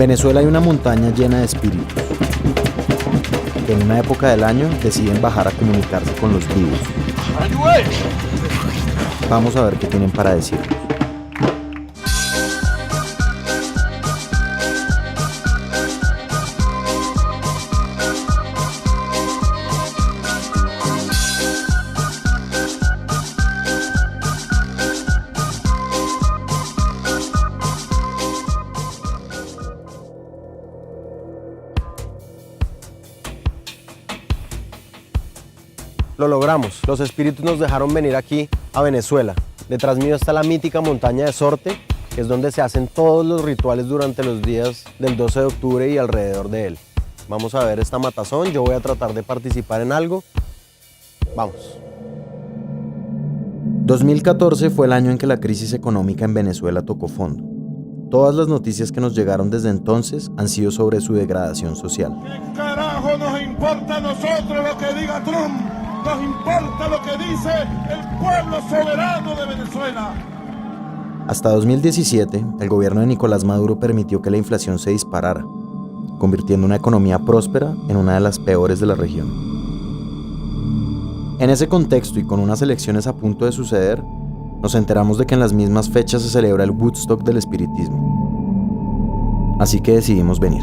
Venezuela hay una montaña llena de espíritus, que en una época del año deciden bajar a comunicarse con los vivos. Vamos a ver qué tienen para decir. Lo logramos, los espíritus nos dejaron venir aquí a Venezuela. Detrás mío está la mítica montaña de Sorte, que es donde se hacen todos los rituales durante los días del 12 de octubre y alrededor de él. Vamos a ver esta matazón, yo voy a tratar de participar en algo. Vamos. 2014 fue el año en que la crisis económica en Venezuela tocó fondo. Todas las noticias que nos llegaron desde entonces han sido sobre su degradación social. ¿Qué carajo nos importa a nosotros lo que diga Trump? Nos importa lo que dice el pueblo soberano de Venezuela. Hasta 2017, el gobierno de Nicolás Maduro permitió que la inflación se disparara, convirtiendo una economía próspera en una de las peores de la región. En ese contexto y con unas elecciones a punto de suceder, nos enteramos de que en las mismas fechas se celebra el Woodstock del espiritismo. Así que decidimos venir.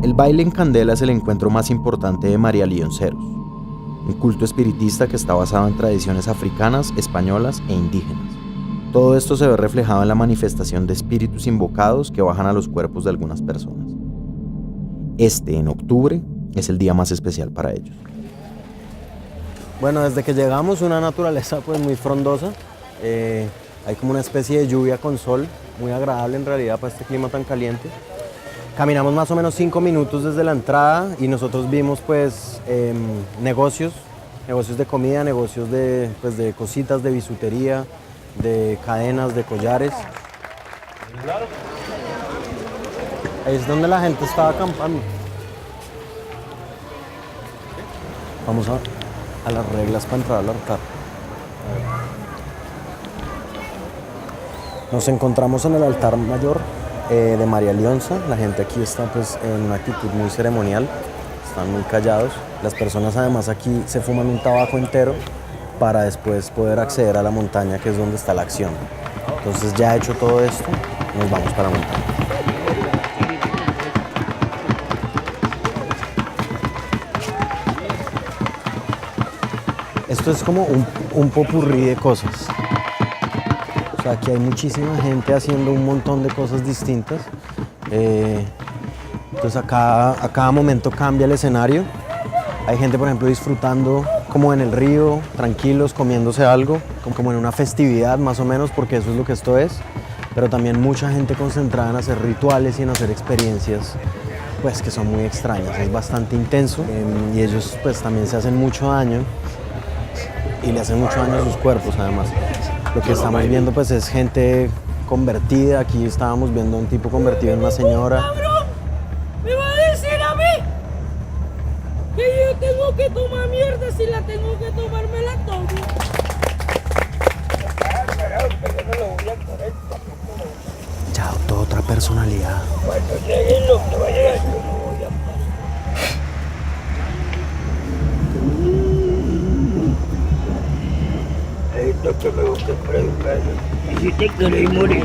El baile en Candela es el encuentro más importante de María Lionceros, un culto espiritista que está basado en tradiciones africanas, españolas e indígenas. Todo esto se ve reflejado en la manifestación de espíritus invocados que bajan a los cuerpos de algunas personas. Este, en octubre, es el día más especial para ellos. Bueno, desde que llegamos, una naturaleza pues muy frondosa. Hay como una especie de lluvia con sol, muy agradable en realidad para este clima tan caliente. Caminamos más o menos 5 minutos desde la entrada y nosotros vimos pues negocios de comida, negocios de cositas, de bisutería, de cadenas, de collares. Ahí es donde la gente estaba acampando. Vamos a las reglas para entrar al altar. Nos encontramos en el altar mayor de María Leonza. La gente aquí está pues en una actitud muy ceremonial, están muy callados. Las personas además aquí se fuman un tabaco entero para después poder acceder a la montaña, que es donde está la acción. Entonces, ya hecho todo esto, nos vamos para la montaña. Esto es como un popurrí de cosas. O sea, aquí hay muchísima gente haciendo un montón de cosas distintas. Entonces a cada momento cambia el escenario. Hay gente, por ejemplo, disfrutando como en el río, tranquilos, comiéndose algo, como en una festividad más o menos, porque eso es lo que esto es. Pero también mucha gente concentrada en hacer rituales y en hacer experiencias pues, que son muy extrañas. Es bastante intenso y ellos pues, también se hacen mucho daño y le hacen mucho daño a sus cuerpos además. Lo que estamos viendo pues es gente convertida. Aquí estábamos viendo a un tipo convertido en una señora. ¡Cabrón! ¿Me va a decir a mí que yo tengo que tomar mierda? Si la tengo que tomar, me la tomo. Ya adoptó otra personalidad. Cuando llegue lo que va a llegar, yo no voy a parar. Esto que me gusta preguntar. ¿Y si te queréis morir?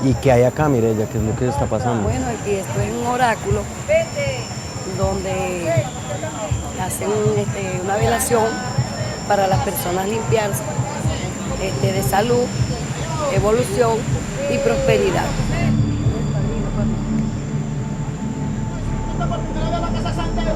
¿Y qué hay acá, Mireya? ¿Qué es lo que está pasando? Bueno, aquí esto es un oráculo donde hacen una velación para las personas limpiarse de salud, evolución y prosperidad. Porque de la Casa Santa de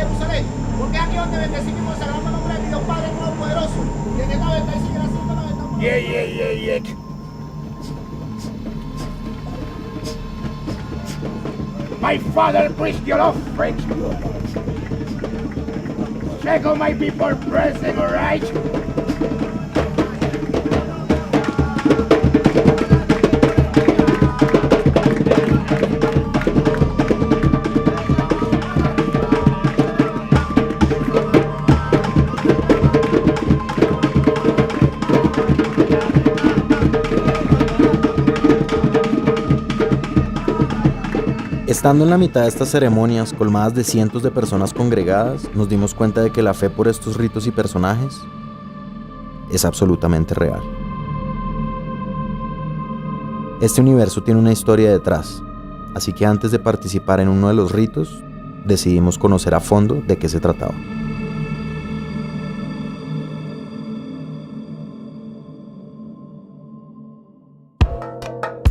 Jerusalén, porque aquí donde bendecimos el sagrado nombre de Dios Padre Todopoderoso, que en el 95 y la 190. Yeah. My father preached your offering. Check on my people present, alright? Estando en la mitad de estas ceremonias, colmadas de cientos de personas congregadas, nos dimos cuenta de que la fe por estos ritos y personajes es absolutamente real. Este universo tiene una historia detrás, así que antes de participar en uno de los ritos, decidimos conocer a fondo de qué se trataba.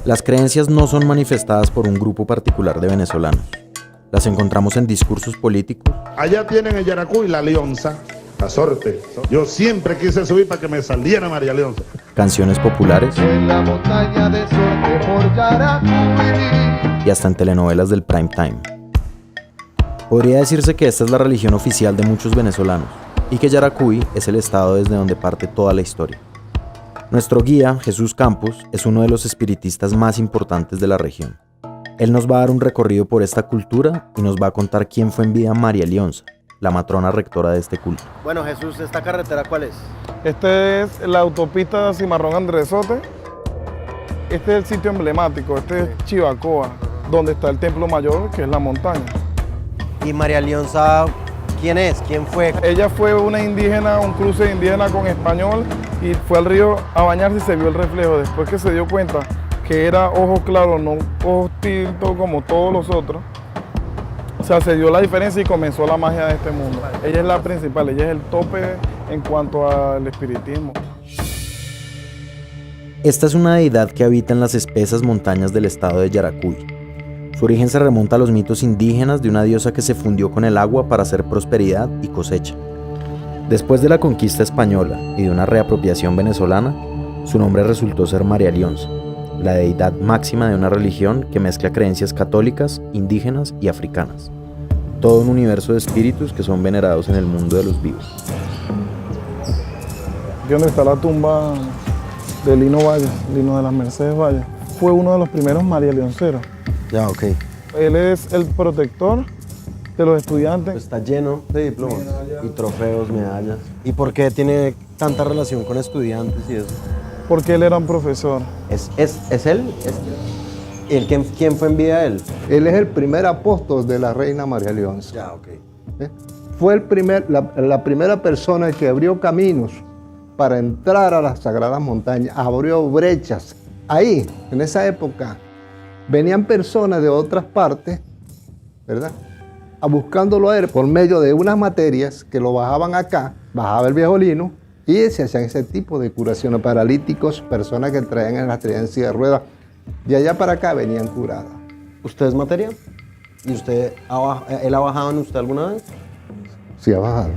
Las creencias no son manifestadas por un grupo particular de venezolanos. Las encontramos en discursos políticos. Allá tienen el Yaracuy, la Leonza, la sorte. Yo siempre quise subir para que me saliera María Leonza. Canciones populares. En la montaña de sorte por Yaracuy. Y hasta en telenovelas del prime time. Podría decirse que esta es la religión oficial de muchos venezolanos y que Yaracuy es el estado desde donde parte toda la historia. Nuestro guía, Jesús Campos, es uno de los espiritistas más importantes de la región. Él nos va a dar un recorrido por esta cultura y nos va a contar quién fue en vida María Leonza, la matrona rectora de este culto. Bueno, Jesús, ¿esta carretera cuál es? Este es la autopista Cimarrón Andresote. Este es el sitio emblemático, este es Chivacoa, donde está el templo mayor, que es la montaña. ¿Y María Leonza quién es? ¿Quién fue? Ella fue una indígena, un cruce indígena con español, y fue al río a bañarse y se vio el reflejo. Después que se dio cuenta que era ojo claro, no ojos tintos como todos los otros, o sea, se dio la diferencia y comenzó la magia de este mundo. Ella es la principal, ella es el tope en cuanto al espiritismo. Esta es una deidad que habita en las espesas montañas del estado de Yaracuy. Su origen se remonta a los mitos indígenas de una diosa que se fundió con el agua para hacer prosperidad y cosecha. Después de la conquista española y de una reapropiación venezolana, su nombre resultó ser María Leonza, la deidad máxima de una religión que mezcla creencias católicas, indígenas y africanas. Todo un universo de espíritus que son venerados en el mundo de los vivos. Aquí donde está la tumba de Lino Valle, Lino de las Mercedes Valle, fue uno de los primeros María Leonceros. Ya, ok. Él es el protector de los estudiantes. Está lleno de diplomas y trofeos, medallas. ¿Y por qué tiene tanta relación con estudiantes y eso? Porque él era un profesor. ¿Es él? ¿Quién fue en vida él? Él es el primer apóstol de la reina María Leonza. Ya, ok. Fue la primera persona que abrió caminos para entrar a las sagradas montañas, abrió brechas. Ahí, en esa época, venían personas de otras partes, ¿verdad?, buscándolo a él por medio de unas materias que lo bajaban acá, bajaba el viejo Lino, y se hacían ese tipo de curaciones, paralíticos, personas que traían en silla de ruedas, de allá para acá venían curadas. ¿Usted es materia? ¿Y él ha bajado en usted alguna vez? Sí, ha bajado.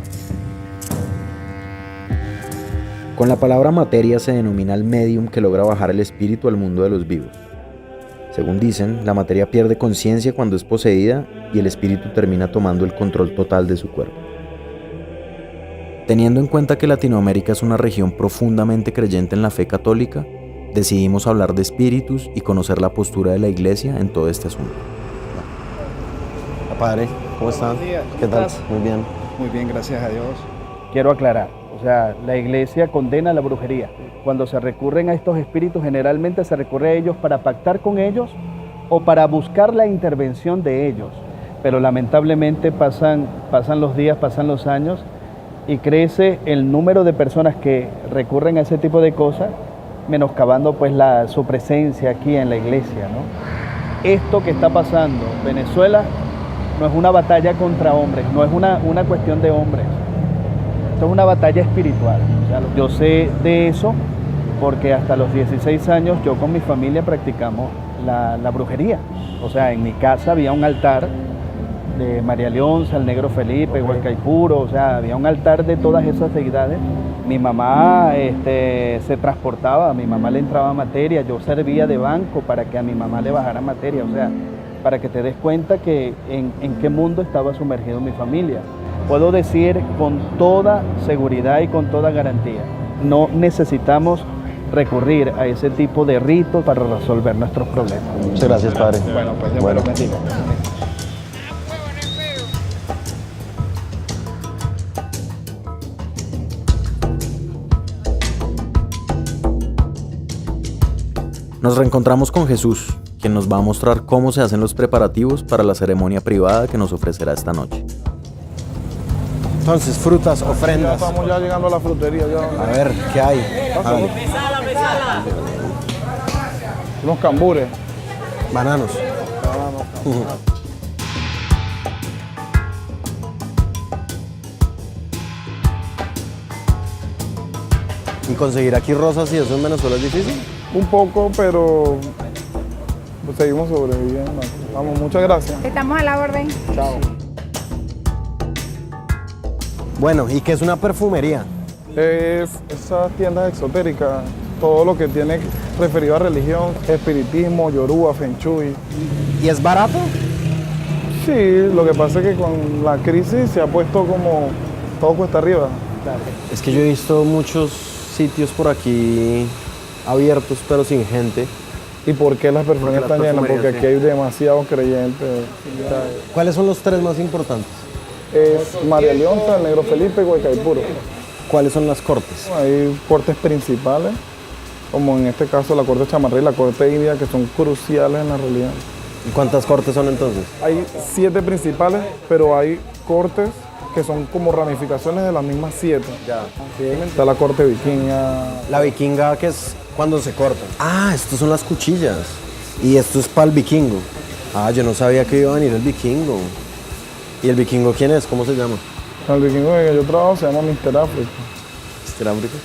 Con la palabra materia se denomina al medium que logra bajar el espíritu al mundo de los vivos. Según dicen, la materia pierde conciencia cuando es poseída y el espíritu termina tomando el control total de su cuerpo. Teniendo en cuenta que Latinoamérica es una región profundamente creyente en la fe católica, decidimos hablar de espíritus y conocer la postura de la Iglesia en todo este asunto. Padre, ¿cómo está? Buenos días, ¿cómo ¿Qué tal? estás? Muy bien. Muy bien, gracias a Dios. Quiero aclarar, la iglesia condena la brujería. Cuando se recurren a estos espíritus, generalmente se recurre a ellos para pactar con ellos o para buscar la intervención de ellos. Pero lamentablemente pasan los días, pasan los años y crece el número de personas que recurren a ese tipo de cosas, menoscabando pues su presencia aquí en la iglesia, ¿no? Esto que está pasando en Venezuela no es una batalla contra hombres, no es una cuestión de hombres. Esto es una batalla espiritual. Yo sé de eso porque hasta los 16 años yo con mi familia practicamos la brujería. O sea, en mi casa había un altar de María Leonza, el Negro Felipe, Hualcaipuro, o sea, había un altar de todas esas deidades. Mi mamá se transportaba, a mi mamá le entraba materia, yo servía de banco para que a mi mamá le bajara materia, o sea, para que te des cuenta que en qué mundo estaba sumergido mi familia. Puedo decir con toda seguridad y con toda garantía, no necesitamos recurrir a ese tipo de ritos para resolver nuestros problemas. Muchas gracias, Padre. Bueno, pues Dios me lo bendiga. Nos reencontramos con Jesús, quien nos va a mostrar cómo se hacen los preparativos para la ceremonia privada que nos ofrecerá esta noche. Entonces, frutas, Ya ofrendas. estamos ya llegando a la frutería. A ver, ¿qué hay? Hágale. Unos cambures. Bananos. ¿Y conseguir aquí rosas y eso en Venezuela es difícil? Un poco, pero pues, seguimos sobreviviendo. Vamos, muchas gracias. Estamos a la orden. Chao. Bueno, ¿y qué es una perfumería? Es esas tiendas exotéricas, todo lo que tiene referido a religión, espiritismo, yoruba, feng shui. ¿Y es barato? Sí, lo que pasa es que con la crisis se ha puesto como todo cuesta arriba. Es que yo he visto muchos sitios por aquí abiertos pero sin gente. ¿Y por qué las perfumerías Porque las están llenas? Porque perfumerías, aquí hay demasiados creyentes. ¿Cuáles son los tres más importantes? Es María Leonza, el Negro Felipe y Guaycaipuro. ¿Cuáles son las cortes? Hay cortes principales, como en este caso la corte chamarré y la corte india, que son cruciales en la religión. ¿Y cuántas cortes son entonces? Hay 7 principales, pero hay cortes que son como ramificaciones de las mismas 7. Está la corte vikinga. La vikinga, que es cuando se corta. Ah, estos son las cuchillas. Y esto es para el vikingo. Ah, yo no sabía que iba a venir el vikingo. ¿Y el vikingo quién es? ¿Cómo se llama? El vikingo en el que yo trabajo se llama Mr. África. ¿Mr. África?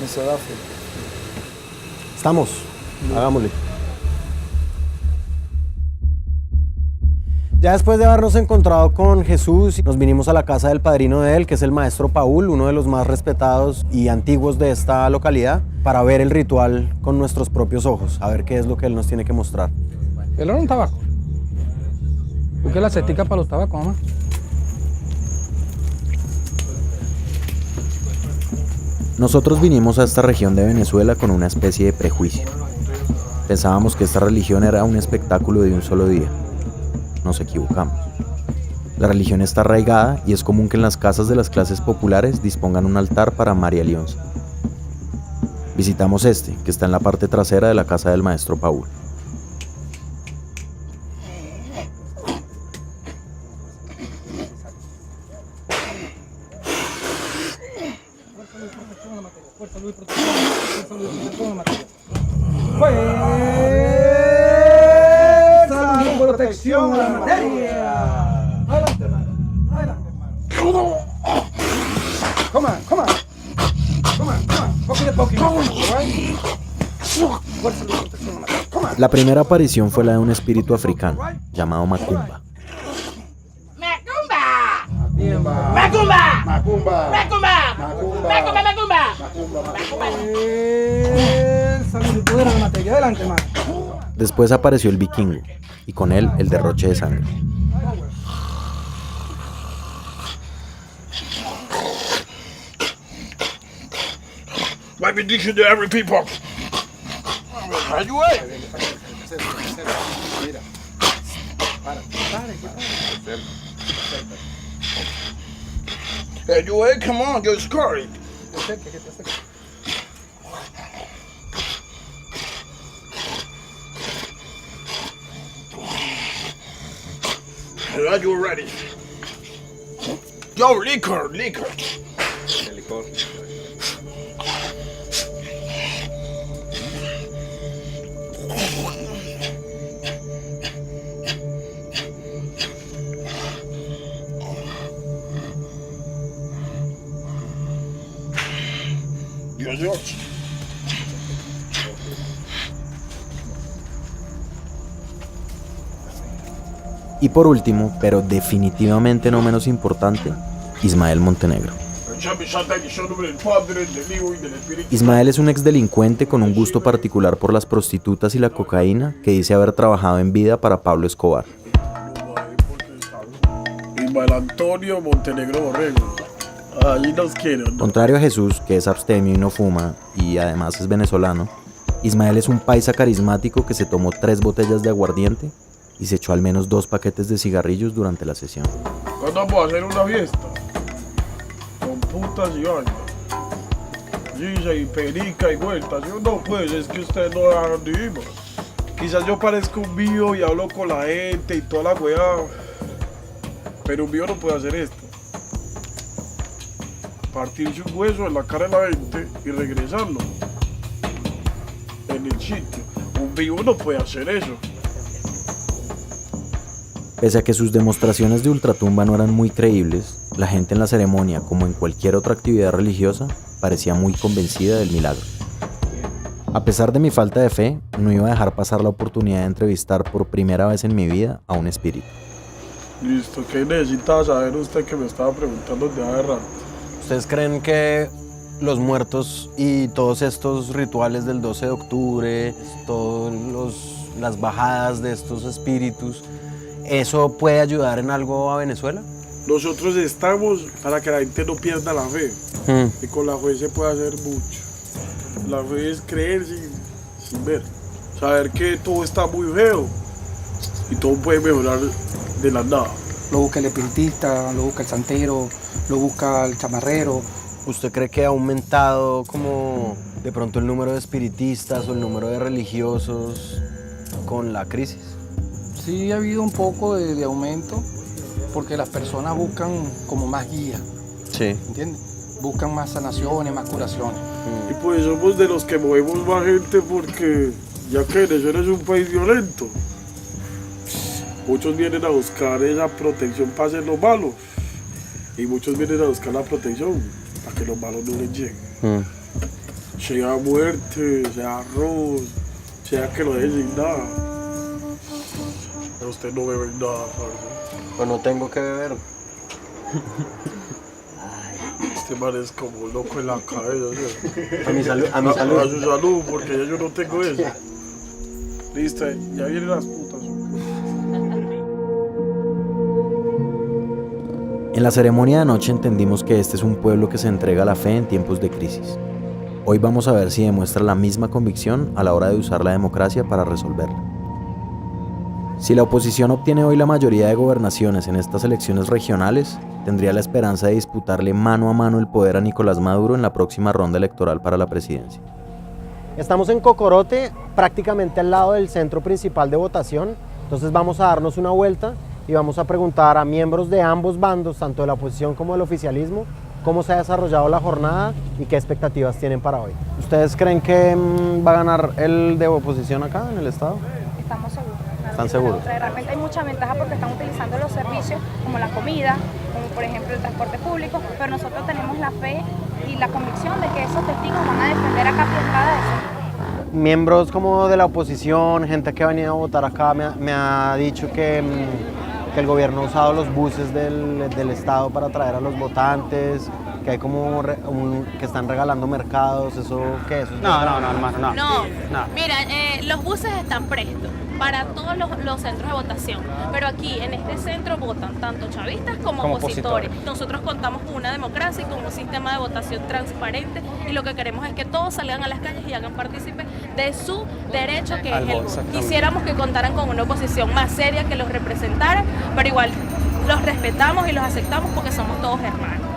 Mr. África. Estamos. Hagámosle. Ya después de habernos encontrado con Jesús, nos vinimos a la casa del padrino de él, que es el maestro Paul, uno de los más respetados y antiguos de esta localidad, para ver el ritual con nuestros propios ojos, a ver qué es lo que él nos tiene que mostrar. ¿El oro un tabaco? Busque la cestica para los tabacos, mamá. Nosotros vinimos a esta región de Venezuela con una especie de prejuicio. Pensábamos que esta religión era un espectáculo de un solo día. Nos equivocamos. La religión está arraigada y es común que en las casas de las clases populares dispongan un altar para María Leonza. Visitamos este, que está en la parte trasera de la casa del maestro Paul. Protección a la materia. Adelante, hermano. Adelante, hermano. Come on, come on. Come on, come on. Poking the Pokemon, right? Fuerza de protección a la materia. Come on. La primera aparición fue la de un espíritu africano, llamado Macumba. Macumba. Macumba. Macumba. Macumba. Macumba. Salud y poder a la materia. Adelante, hermano. Después apareció el vikingo, y con él el derroche de sangre. My benediction to every people. Ayúdame. Ayúdame, come on, you're scoring. Are you ready? Yo, liquor. Dios. Y por último, pero definitivamente no menos importante, Ismael Montenegro. Ismael es un exdelincuente con un gusto particular por las prostitutas y la cocaína que dice haber trabajado en vida para Pablo Escobar. Ismael Antonio Montenegro Borrego. Allí nos quieren, ¿no? Contrario a Jesús, que es abstemio y no fuma, y además es venezolano, Ismael es un paisa carismático que se tomó 3 botellas de aguardiente y se echó al menos 2 paquetes de cigarrillos durante la sesión. ¿Cuándo vamos a hacer una fiesta? Con putas y vainas. Giza y perica y vueltas. Yo no, pues, es que ustedes no dejaron de irnos. Quizás yo parezco un vivo y hablo con la gente y toda la weá, pero un vivo no puede hacer esto. Partirse un hueso en la cara de la gente y regresarlo en el sitio. Un vivo no puede hacer eso. Pese a que sus demostraciones de ultratumba no eran muy creíbles, la gente en la ceremonia, como en cualquier otra actividad religiosa, parecía muy convencida del milagro. A pesar de mi falta de fe, no iba a dejar pasar la oportunidad de entrevistar por primera vez en mi vida a un espíritu. Listo, ¿qué necesita saber usted que me estaba preguntando de hace rato? ¿Ustedes creen que los muertos y todos estos rituales del 12 de octubre, las bajadas de estos espíritus, eso puede ayudar en algo a Venezuela? Nosotros estamos para que la gente no pierda la fe. Y con la fe se puede hacer mucho. La fe es creer sin ver. Saber que todo está muy feo y todo puede mejorar de la nada. Lo busca el espiritista, lo busca el santero, lo busca el chamarrero. ¿Usted cree que ha aumentado como de pronto el número de espiritistas o el número de religiosos con la crisis? Sí ha habido un poco de aumento porque las personas buscan como más guía, Sí. ¿entiendes? Buscan más sanaciones, más curaciones. Y pues somos de los que movemos más gente porque ya que Venezuela es un país violento, muchos vienen a buscar esa protección para hacer lo malo y muchos vienen a buscar la protección para que los malos no les lleguen. Sea muerte, sea arroz, sea que lo dejen sin nada. Pero usted no bebe nada, parce. Pues no tengo que beber. Este man es como loco en la cabeza, ¿sí? A mi salud. A su salud, porque ya yo no tengo eso. Listo, ya vienen las putas. En la ceremonia de anoche entendimos que este es un pueblo que se entrega a la fe en tiempos de crisis. Hoy vamos a ver si demuestra la misma convicción a la hora de usar la democracia para resolverla. Si la oposición obtiene hoy la mayoría de gobernaciones en estas elecciones regionales, tendría la esperanza de disputarle mano a mano el poder a Nicolás Maduro en la próxima ronda electoral para la presidencia. Estamos en Cocorote, prácticamente al lado del centro principal de votación, entonces vamos a darnos una vuelta y vamos a preguntar a miembros de ambos bandos, tanto de la oposición como del oficialismo, cómo se ha desarrollado la jornada y qué expectativas tienen para hoy. ¿Ustedes creen que va a ganar el de oposición acá en el estado? Estamos seguros. ¿Están seguros? Realmente hay mucha ventaja porque están utilizando los servicios como la comida, como por ejemplo el transporte público, pero nosotros tenemos la fe y la convicción de que esos testigos van a defender a capa y espada eso. Miembros como de la oposición, gente que ha venido a votar acá, me ha dicho que el gobierno ha usado los buses del estado para atraer a los votantes, que hay como que están regalando mercados, ¿eso qué es? No, hermano, no. Mira, los buses están prestos para todos los centros de votación, pero aquí en este centro votan tanto chavistas como opositores. Nosotros contamos con una democracia y con un sistema de votación transparente y lo que queremos es que todos salgan a las calles y hagan partícipe de su derecho que es el voto. Quisiéramos que contaran con una oposición más seria que los representara, pero igual los respetamos y los aceptamos porque somos todos hermanos.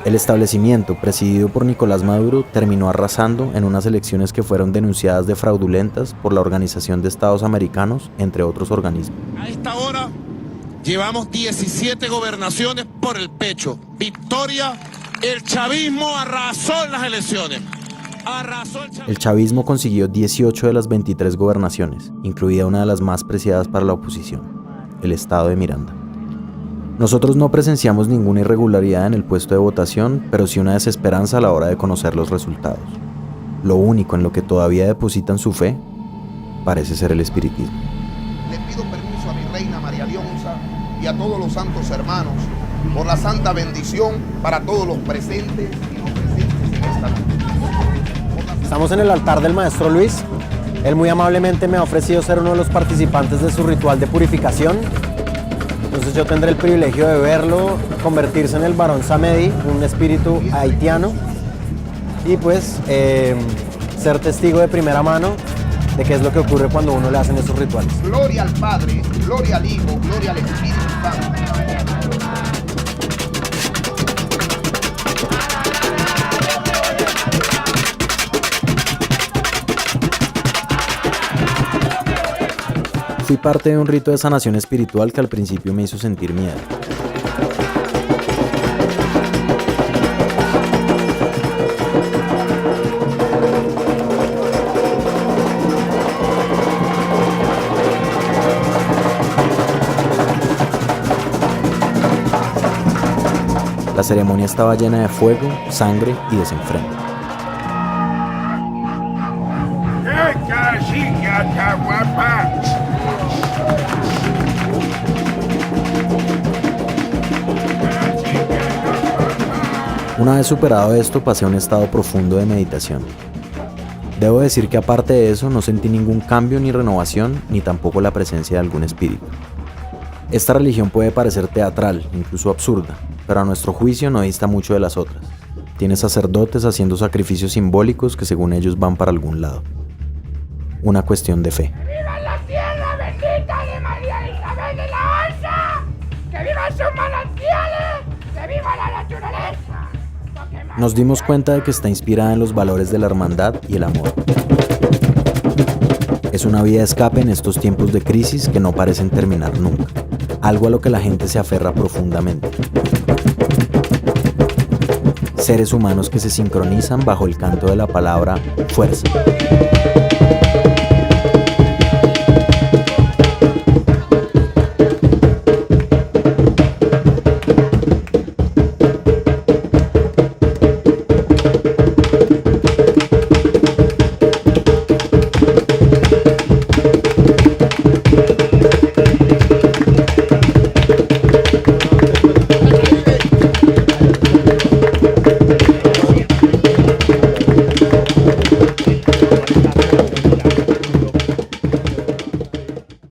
El establecimiento, presidido por Nicolás Maduro, terminó arrasando en unas elecciones que fueron denunciadas de fraudulentas por la Organización de Estados Americanos, entre otros organismos. A esta hora llevamos 17 gobernaciones por el pecho. Victoria, el chavismo arrasó en las elecciones. El chavismo consiguió 18 de las 23 gobernaciones, incluida una de las más preciadas para la oposición, el estado de Miranda. Nosotros no presenciamos ninguna irregularidad en el puesto de votación, pero sí una desesperanza a la hora de conocer los resultados. Lo único en lo que todavía depositan su fe parece ser el espiritismo. Le pido permiso a mi reina María Leonza y a todos los santos hermanos por la santa bendición para todos los presentes y no presentes en esta noche. Estamos en el altar del Maestro Luis. Él muy amablemente me ha ofrecido ser uno de los participantes de su ritual de purificación. Entonces yo tendré el privilegio de verlo convertirse en el Barón Samedi, un espíritu haitiano, y pues ser testigo de primera mano de qué es lo que ocurre cuando uno le hacen esos rituales. Gloria al Padre, gloria al Hijo, gloria al Espíritu Santo. Fui parte de un rito de sanación espiritual que al principio me hizo sentir miedo. La ceremonia estaba llena de fuego, sangre y desenfreno. ¡Esta chica está guapa! Una vez superado esto, pasé a un estado profundo de meditación. Debo decir que aparte de eso, no sentí ningún cambio ni renovación, ni tampoco la presencia de algún espíritu. Esta religión puede parecer teatral, incluso absurda, pero a nuestro juicio no dista mucho de las otras. Tiene sacerdotes haciendo sacrificios simbólicos que según ellos van para algún lado. Una cuestión de fe. ¡Que viva la tierra bendita de María Isabel de la Osa! ¡Que vivan sus manantiales! ¡Que viva la naturaleza! Nos dimos cuenta de que está inspirada en los valores de la hermandad y el amor. Es una vía de escape en estos tiempos de crisis que no parecen terminar nunca. Algo a lo que la gente se aferra profundamente. Seres humanos que se sincronizan bajo el canto de la palabra fuerza.